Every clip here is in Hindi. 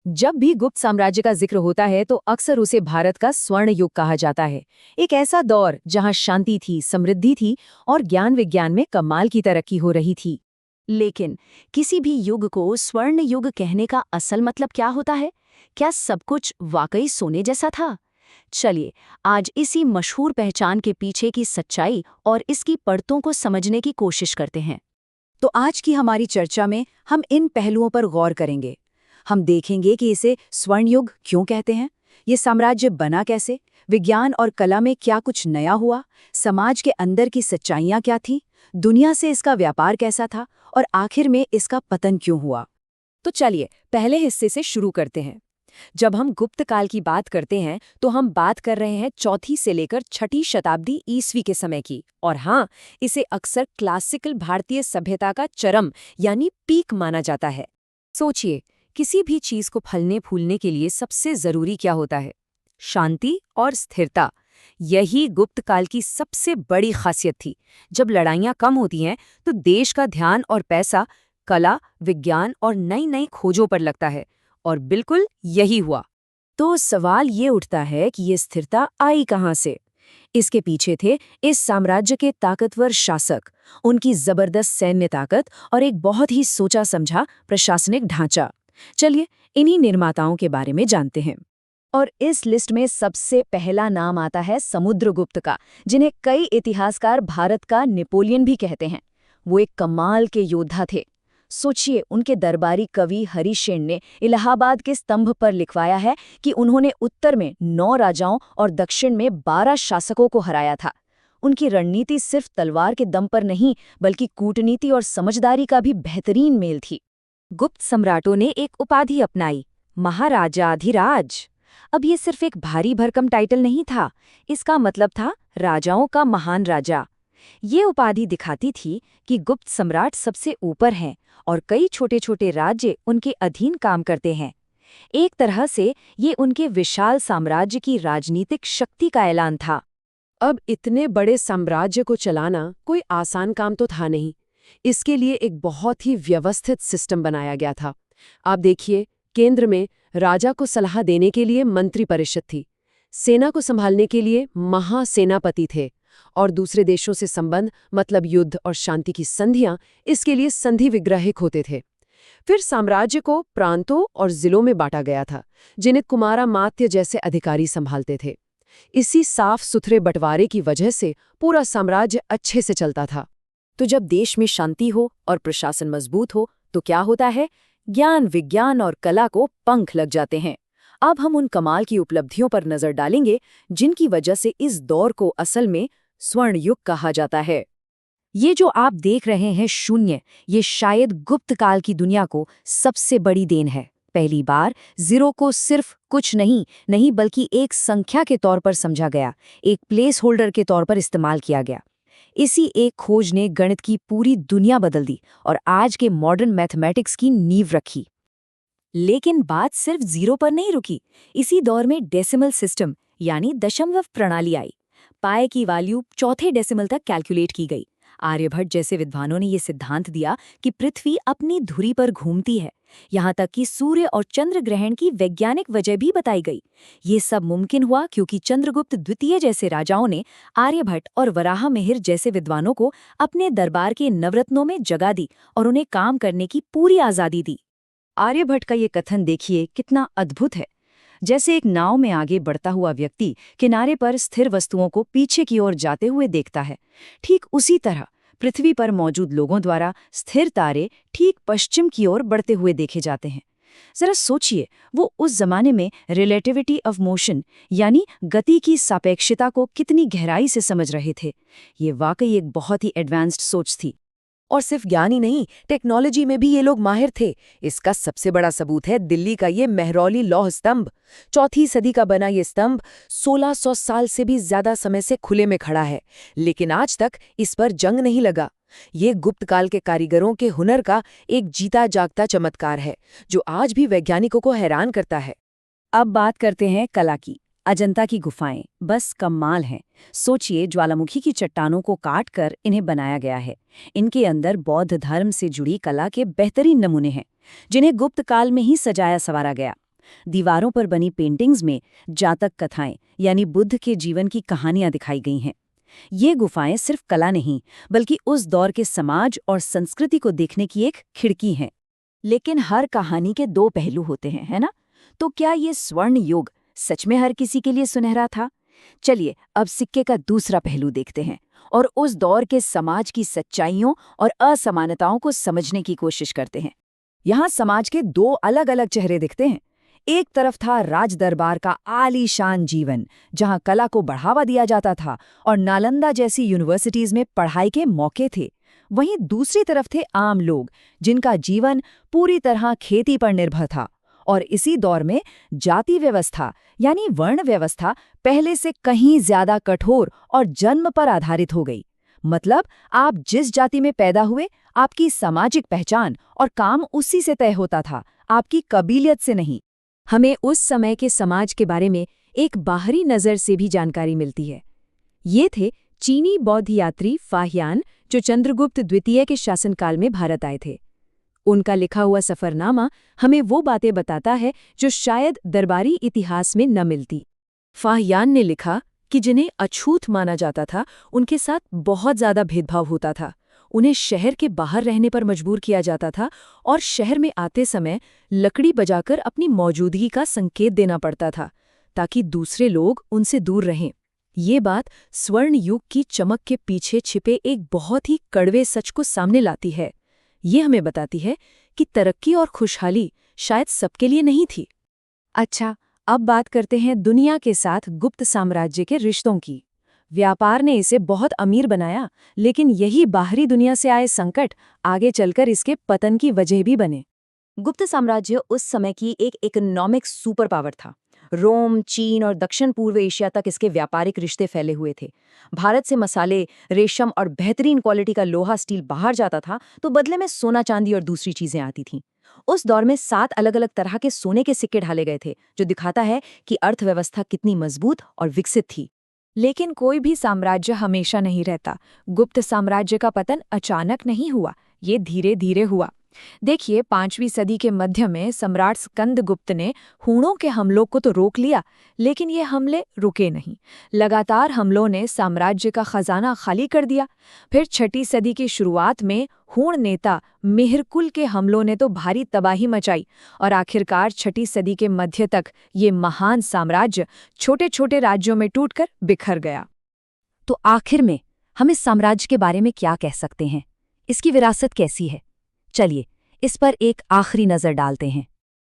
जब भी गुप्त साम्राज्य का जिक्र होता है तो अक्सर उसे भारत का स्वर्ण युग कहा जाता है। एक ऐसा दौर जहां शांति थी, समृद्धि थी और ज्ञान विज्ञान में कमाल की तरक्की हो रही थी। लेकिन किसी भी युग को स्वर्ण युग कहने का असल मतलब क्या होता है? क्या सब कुछ वाकई सोने जैसा था? चलिए, आज इसी मशहूर पहचान के पीछे की सच्चाई और इसकी परतों को समझने की कोशिश करते हैं। तो आज की हमारी चर्चा में हम इन पहलुओं पर गौर करेंगे। हम देखेंगे कि इसे स्वर्ण युग क्यों कहते हैं, ये साम्राज्य बना कैसे, विज्ञान और कला में क्या कुछ नया हुआ, समाज के अंदर की सच्चाइयाँ क्या थीं, दुनिया से इसका व्यापार कैसा था और आखिर में इसका पतन क्यों हुआ। तो चलिए पहले हिस्से से शुरू करते हैं। जब हम गुप्त काल की बात करते हैं तो हम बात कर रहे हैं चौथी से लेकर छठी शताब्दी ईस्वी के समय की। और हाँ, इसे अक्सर क्लासिकल भारतीय सभ्यता का चरम यानी पीक माना जाता है। सोचिए, किसी भी चीज को फलने फूलने के लिए सबसे जरूरी क्या होता है? शांति और स्थिरता। यही गुप्त काल की सबसे बड़ी खासियत थी। जब लड़ाइयां कम होती हैं तो देश का ध्यान और पैसा कला, विज्ञान और नई नई खोजों पर लगता है। और बिल्कुल यही हुआ। तो सवाल ये उठता है कि ये स्थिरता आई कहाँ से? इसके पीछे थे इस साम्राज्य के ताकतवर शासक, उनकी जबरदस्त सैन्य ताकत और एक बहुत ही सोचा समझा प्रशासनिक ढांचा। चलिए इन्हीं निर्माताओं के बारे में जानते हैं। और इस लिस्ट में सबसे पहला नाम आता है समुद्रगुप्त का, जिन्हें कई इतिहासकार भारत का नेपोलियन भी कहते हैं। वो एक कमाल के योद्धा थे। सोचिए, उनके दरबारी कवि हरिशेन ने इलाहाबाद के स्तंभ पर लिखवाया है कि उन्होंने उत्तर में 9 राजाओं और दक्षिण में 12 शासकों को हराया था। उनकी रणनीति सिर्फ तलवार के दम पर नहीं, बल्कि कूटनीति और समझदारी का भी बेहतरीन मेल थी। गुप्त सम्राटों ने एक उपाधि अपनाई, महाराजाधिराज। अब ये सिर्फ एक भारी भरकम टाइटल नहीं था, इसका मतलब था राजाओं का महान राजा। ये उपाधि दिखाती थी कि गुप्त सम्राट सबसे ऊपर हैं और कई छोटे छोटे राज्य उनके अधीन काम करते हैं। एक तरह से ये उनके विशाल साम्राज्य की राजनीतिक शक्ति का ऐलान था। अब इतने बड़े साम्राज्य को चलाना कोई आसान काम तो था नहीं। इसके लिए एक बहुत ही व्यवस्थित सिस्टम बनाया गया था। आप देखिए, केंद्र में राजा को सलाह देने के लिए मंत्री परिषद थी, सेना को संभालने के लिए महासेनापति थे, और दूसरे देशों से संबंध मतलब युद्ध और शांति की संधियां, इसके लिए संधि विग्राहक होते थे। फिर साम्राज्य को प्रांतों और जिलों में बांटा गया था, जिन्हें कुमारा मात्य जैसे अधिकारी संभालते थे। इसी साफ सुथरे बंटवारे की वजह से पूरा साम्राज्य अच्छे से चलता था। तो जब देश में शांति हो और प्रशासन मजबूत हो तो क्या होता है? ज्ञान, विज्ञान और कला को पंख लग जाते हैं। अब हम उन कमाल की उपलब्धियों पर नजर डालेंगे जिनकी वजह से इस दौर को असल में स्वर्ण युग कहा जाता है। ये जो आप देख रहे हैं शून्य, ये शायद गुप्त काल की दुनिया को सबसे बड़ी देन है। पहली बार जीरो को सिर्फ कुछ नहीं बल्कि एक संख्या के तौर पर समझा गया, एक प्लेस होल्डर के तौर पर इस्तेमाल किया गया। इसी एक खोज ने गणित की पूरी दुनिया बदल दी और आज के मॉडर्न मैथमेटिक्स की नींव रखी। लेकिन बात सिर्फ जीरो पर नहीं रुकी। इसी दौर में डेसिमल सिस्टम यानी दशमलव प्रणाली आई। पाई की वैल्यू चौथे डेसिमल तक कैलकुलेट की गई। आर्यभट्ट जैसे विद्वानों ने यह सिद्धांत दिया कि पृथ्वी अपनी धुरी पर घूमती है। यहाँ तक कि सूर्य और चंद्र ग्रहण की वैज्ञानिक वजह भी बताई गई। ये सब मुमकिन हुआ क्योंकि चंद्रगुप्त द्वितीय जैसे राजाओं ने आर्यभट्ट और वराहमिहिर जैसे विद्वानों को अपने दरबार के नवरत्नों में जगह दी और उन्हें काम करने की पूरी आज़ादी दी। आर्यभट्ट का ये कथन देखिए कितना अद्भुत है। जैसे एक नाव में आगे बढ़ता हुआ व्यक्ति किनारे पर स्थिर वस्तुओं को पीछे की ओर जाते हुए देखता है, ठीक उसी तरह पृथ्वी पर मौजूद लोगों द्वारा स्थिर तारे ठीक पश्चिम की ओर बढ़ते हुए देखे जाते हैं। जरा सोचिए, वो उस जमाने में रिलेटिविटी ऑफ मोशन यानी गति की सापेक्षता को कितनी गहराई से समझ रहे थे। ये वाकई एक बहुत ही एडवांस्ड सोच थी। और सिर्फ ज्ञान ही नहीं, टेक्नोलॉजी में भी ये लोग माहिर थे। इसका सबसे बड़ा सबूत है दिल्ली का ये मेहरौली लौह स्तंभ। चौथी सदी का बना ये स्तंभ 1600 साल से भी ज्यादा समय से खुले में खड़ा है, लेकिन आज तक इस पर जंग नहीं लगा। ये गुप्त काल के कारीगरों के हुनर का एक जीता जागता चमत्कार है, जो आज भी वैज्ञानिकों को हैरान करता है। अब बात करते हैं कला की। अजंता की गुफाएं बस कमाल हैं। सोचिए, ज्वालामुखी की चट्टानों को काट कर इन्हें बनाया गया है। इनके अंदर बौद्ध धर्म से जुड़ी कला के बेहतरीन नमूने हैं, जिन्हें गुप्त काल में ही सजाया संवारा गया। दीवारों पर बनी पेंटिंग्स में जातक कथाएं यानी बुद्ध के जीवन की कहानियां दिखाई गई हैं। ये गुफाएं सिर्फ कला नहीं, बल्कि उस दौर के समाज और संस्कृति को देखने की एक खिड़की हैं। लेकिन हर कहानी के दो पहलू होते हैं, है ना? तो क्या ये स्वर्ण युग सच में हर किसी के लिए सुनहरा था? चलिए अब सिक्के का दूसरा पहलू देखते हैं और उस दौर के समाज की सच्चाइयों और असमानताओं को समझने की कोशिश करते हैं। यहाँ समाज के दो अलग अलग चेहरे दिखते हैं। एक तरफ था राज दरबार का आलीशान जीवन, जहाँ कला को बढ़ावा दिया जाता था और नालंदा जैसी यूनिवर्सिटीज में पढ़ाई के मौके थे। वहीं दूसरी तरफ थे आम लोग, जिनका जीवन पूरी तरह खेती पर निर्भर था। और इसी दौर में जाति व्यवस्था यानी वर्ण व्यवस्था पहले से कहीं ज्यादा कठोर और जन्म पर आधारित हो गई। मतलब आप जिस जाति में पैदा हुए, आपकी सामाजिक पहचान और काम उसी से तय होता था, आपकी कबीलियत से नहीं। हमें उस समय के समाज के बारे में एक बाहरी नज़र से भी जानकारी मिलती है। ये थे चीनी बौद्ध यात्री फाहियान, जो चंद्रगुप्त द्वितीय के शासनकाल में भारत आए थे। उनका लिखा हुआ सफ़रनामा हमें वो बातें बताता है जो शायद दरबारी इतिहास में न मिलती। फाहियान ने लिखा कि जिन्हें अछूत माना जाता था, उनके साथ बहुत ज़्यादा भेदभाव होता था। उन्हें शहर के बाहर रहने पर मजबूर किया जाता था और शहर में आते समय लकड़ी बजाकर अपनी मौजूदगी का संकेत देना पड़ता था, ताकि दूसरे लोग उनसे दूर रहें। ये बात स्वर्ण युग की चमक के पीछे छिपे एक बहुत ही कड़वे सच को सामने लाती है। ये हमें बताती है कि तरक्की और खुशहाली शायद सबके लिए नहीं थी। अच्छा, अब बात करते हैं दुनिया के साथ गुप्त साम्राज्य के रिश्तों की। व्यापार ने इसे बहुत अमीर बनाया, लेकिन यही बाहरी दुनिया से आए संकट आगे चलकर इसके पतन की वजह भी बने। गुप्त साम्राज्य उस समय की एक इकोनॉमिक सुपर पावर था। रोम, चीन और दक्षिण पूर्व एशिया तक इसके व्यापारिक रिश्ते फैले हुए थे। भारत से मसाले, रेशम और बेहतरीन क्वालिटी का लोहा स्टील बाहर जाता था, तो बदले में सोना, चांदी और दूसरी चीजें आती थीं। उस दौर में 7 अलग-अलग तरह के सोने के सिक्के ढाले गए थे, जो दिखाता है कि अर्थव्यवस्था कितनी मजबूत और विकसित थी। लेकिन कोई भी साम्राज्य हमेशा नहीं रहता। गुप्त साम्राज्य का पतन अचानक नहीं हुआ, ये धीरे धीरे हुआ। देखिए, 5वीं सदी के मध्य में सम्राट स्कंदगुप्त ने हूणों के हमलों को तो रोक लिया, लेकिन ये हमले रुके नहीं। लगातार हमलों ने साम्राज्य का खजाना खाली कर दिया। फिर 6ठी सदी की शुरुआत में हूण नेता मेहरकुल के हमलों ने तो भारी तबाही मचाई और आखिरकार 6ठी सदी के मध्य तक ये महान साम्राज्य छोटे छोटे राज्यों में टूटकर बिखर गया। तो आखिर में हम इस साम्राज्य के बारे में क्या कह सकते हैं? इसकी विरासत कैसी है? चलिए इस पर एक आखिरी नज़र डालते हैं।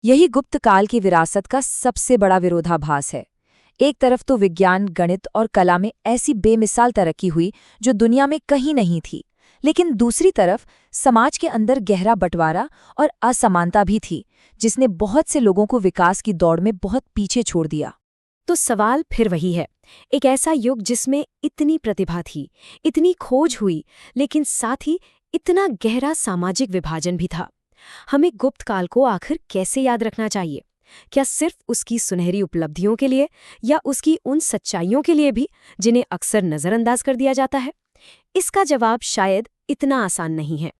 यही गुप्त काल की विरासत का सबसे बड़ा विरोधाभास है। एक तरफ तो विज्ञान, गणित और कला में ऐसी बेमिसाल तरक्की हुई जो दुनिया में कहीं नहीं थी, लेकिन दूसरी तरफ समाज के अंदर गहरा बंटवारा और असमानता भी थी, जिसने बहुत से लोगों को विकास की दौड़ में बहुत पीछे छोड़ दिया। तो सवाल फिर वही है, एक ऐसा युग जिसमें इतनी प्रतिभा थी, इतनी खोज हुई, लेकिन साथ ही इतना गहरा सामाजिक विभाजन भी था। हमें गुप्त काल को आखिर कैसे याद रखना चाहिए? क्या सिर्फ उसकी सुनहरी उपलब्धियों के लिए, या उसकी उन सच्चाइयों के लिए भी जिन्हें अक्सर नज़रअंदाज कर दिया जाता है? इसका जवाब शायद इतना आसान नहीं है।